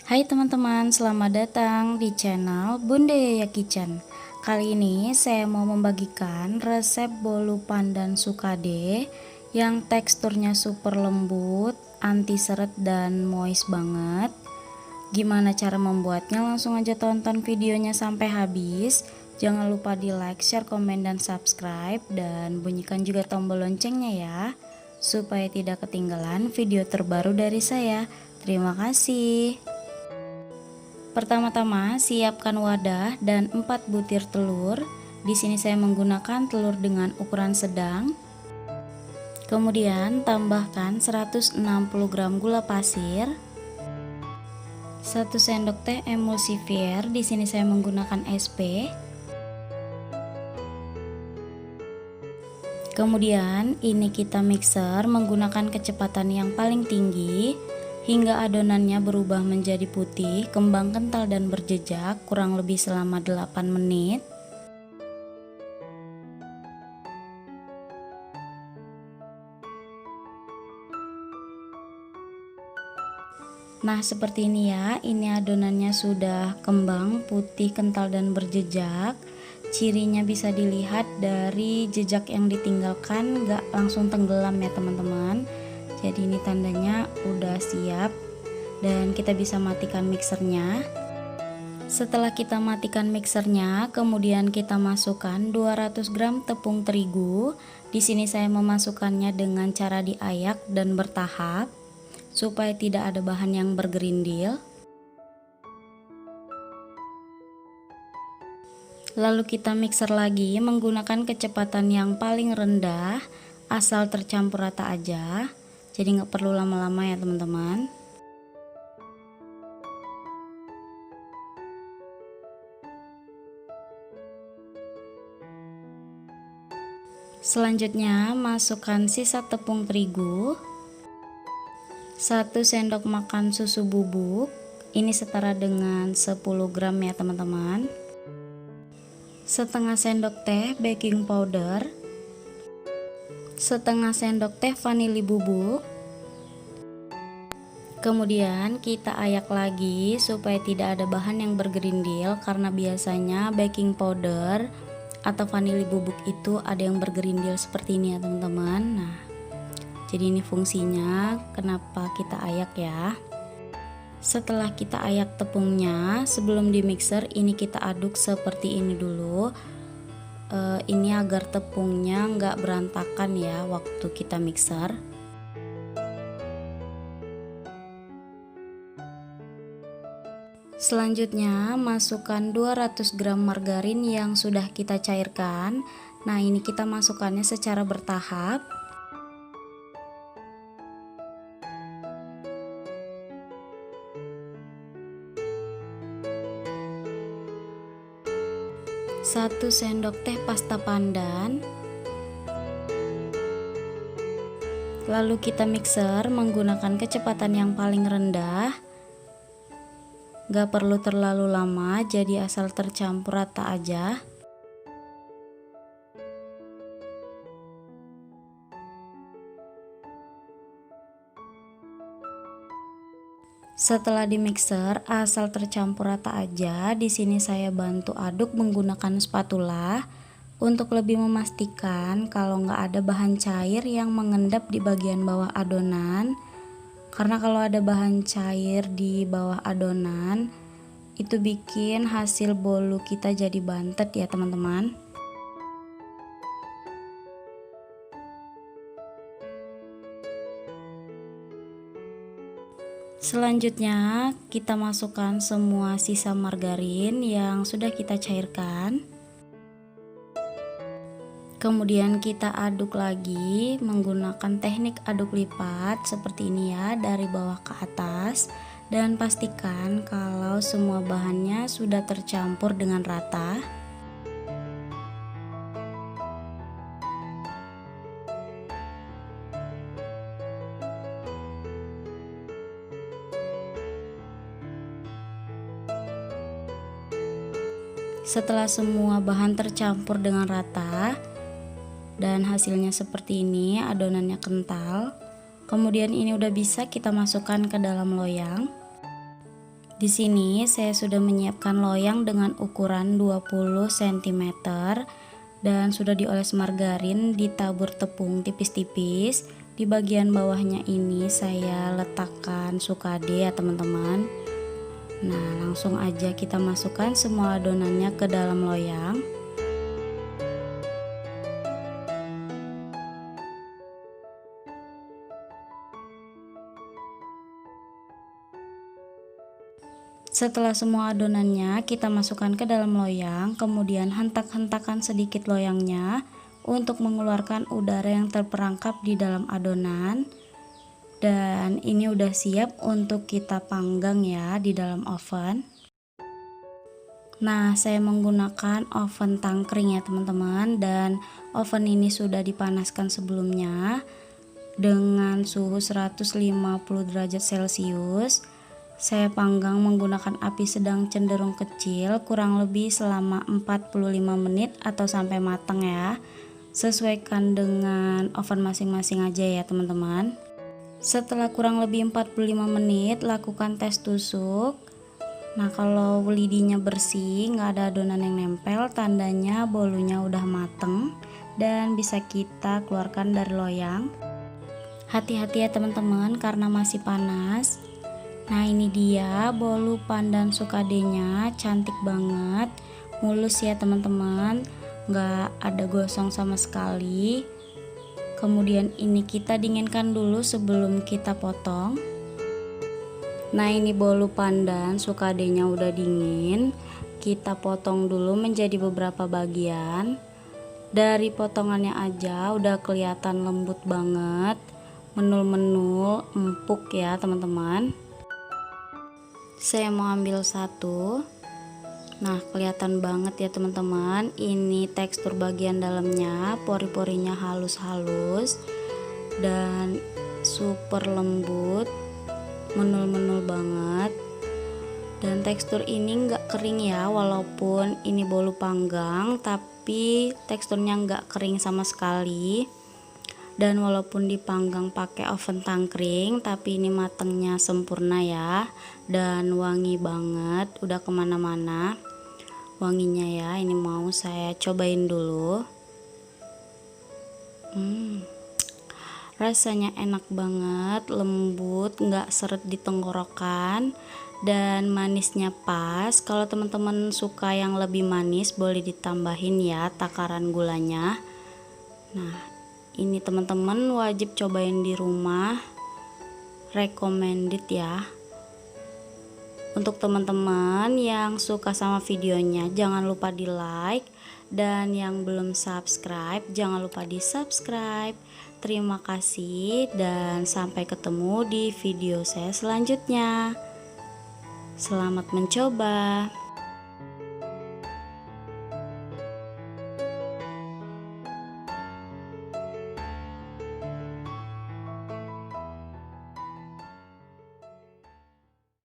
Hai teman-teman, selamat datang di channel Bunda Yaya Kitchen. Kali ini saya mau membagikan resep bolu pandan sukade yang teksturnya super lembut, anti seret dan moist banget. Gimana cara membuatnya? Langsung aja tonton videonya sampai habis. Jangan lupa di like, share, komen, dan subscribe, dan bunyikan juga tombol loncengnya ya, supaya tidak ketinggalan video terbaru dari saya. Terima kasih. Pertama-tama siapkan wadah dan 4 butir telur. Di sini saya menggunakan telur dengan ukuran sedang. Kemudian tambahkan 160 gram gula pasir, 1 sendok teh emulsifier. Di sini saya menggunakan SP. Kemudian ini kita mixer menggunakan kecepatan yang paling tinggi hingga adonannya berubah menjadi putih, kembang kental dan berjejak kurang lebih selama 8 menit. Nah, seperti ini ya. Ini adonannya sudah kembang, putih, kental dan berjejak. Cirinya bisa dilihat dari jejak yang ditinggalkan, gak langsung tenggelam ya teman-teman. Jadi ini tandanya udah siap dan kita bisa matikan mixernya. Setelah kita matikan mixernya, kemudian kita masukkan 200 gram tepung terigu. Di sini saya memasukkannya dengan cara diayak dan bertahap supaya tidak ada bahan yang bergerindil. Lalu kita mixer lagi menggunakan kecepatan yang paling rendah, asal tercampur rata aja. Jadi nggak perlu lama-lama ya teman-teman. Selanjutnya masukkan sisa tepung terigu, 1 sendok makan susu bubuk. Ini setara dengan 10 gram ya teman-teman. Setengah sendok teh baking powder, setengah sendok teh vanili bubuk. Kemudian kita ayak lagi supaya tidak ada bahan yang bergerindil, karena biasanya baking powder atau vanili bubuk itu ada yang bergerindil seperti ini ya teman-teman. Nah, jadi ini fungsinya kenapa kita ayak ya. Setelah kita ayak tepungnya, sebelum di mixer ini kita aduk seperti ini dulu. Ini agar tepungnya nggak berantakan ya waktu kita mixer. Selanjutnya masukkan 200 gram margarin yang sudah kita cairkan. Nah, ini kita masukkannya secara bertahap. Satu sendok teh pasta pandan. Lalu kita mixer menggunakan kecepatan yang paling rendah. Gak perlu terlalu lama, jadi asal tercampur rata aja. Setelah di mixer, asal tercampur rata aja. Di sini saya bantu aduk menggunakan spatula untuk lebih memastikan kalau nggak ada bahan cair yang mengendap di bagian bawah adonan. Karena kalau ada bahan cair di bawah adonan, itu bikin hasil bolu kita jadi bantet ya teman-teman. Selanjutnya kita masukkan semua sisa margarin yang sudah kita cairkan. Kemudian kita aduk lagi menggunakan teknik aduk lipat seperti ini ya, dari bawah ke atas, dan pastikan kalau semua bahannya sudah tercampur dengan rata. Setelah semua bahan tercampur dengan rata dan hasilnya seperti ini, adonannya kental, kemudian ini udah bisa kita masukkan ke dalam loyang. Di sini saya sudah menyiapkan loyang dengan ukuran 20 cm dan sudah dioles margarin, ditabur tepung tipis-tipis. Di bagian bawahnya ini saya letakkan sukade ya teman-teman. Nah, langsung aja kita masukkan semua adonannya ke dalam loyang. Setelah semua adonannya kita masukkan ke dalam loyang, kemudian hentak-hentakan sedikit loyangnya untuk mengeluarkan udara yang terperangkap di dalam adonan. Dan ini udah siap untuk kita panggang ya di dalam oven. Nah, saya menggunakan oven tangkring ya teman-teman, dan oven ini sudah dipanaskan sebelumnya dengan suhu 150 derajat Celcius. Saya panggang menggunakan api sedang cenderung kecil kurang lebih selama 45 menit atau sampai matang ya. Sesuaikan dengan oven masing-masing aja ya teman-teman. Setelah kurang lebih 45 menit lakukan tes tusuk. Nah, kalau lidinya bersih, nggak ada adonan yang nempel, tandanya bolunya udah mateng dan bisa kita keluarkan dari loyang. Hati-hati ya teman-teman karena masih panas. Nah, ini dia bolu pandan sukadenya, cantik banget, mulus ya teman-teman, nggak ada gosong sama sekali. Kemudian ini kita dinginkan dulu sebelum kita potong. Nah, ini bolu pandan sukadenya udah dingin, kita potong dulu menjadi beberapa bagian. Dari potongannya aja udah kelihatan lembut banget, menul-menul, empuk ya teman-teman. Saya mau ambil satu. Nah, kelihatan banget ya teman-teman, ini tekstur bagian dalamnya, pori-porinya halus-halus dan super lembut, menul-menul banget. Dan tekstur ini nggak kering ya, walaupun ini bolu panggang tapi teksturnya nggak kering sama sekali. Dan walaupun dipanggang pakai oven tangkring, tapi ini matangnya sempurna ya, dan wangi banget, udah kemana-mana wanginya ya. Ini mau saya cobain dulu. Rasanya enak banget, lembut, nggak seret di tenggorokan, dan manisnya pas. Kalau teman-teman suka yang lebih manis boleh ditambahin ya takaran gulanya. Nah, ini teman-teman wajib cobain di rumah, recommended ya. Untuk teman-teman yang suka sama videonya jangan lupa di like, dan yang belum subscribe jangan lupa di subscribe. Terima kasih dan sampai ketemu di video saya selanjutnya. Selamat mencoba.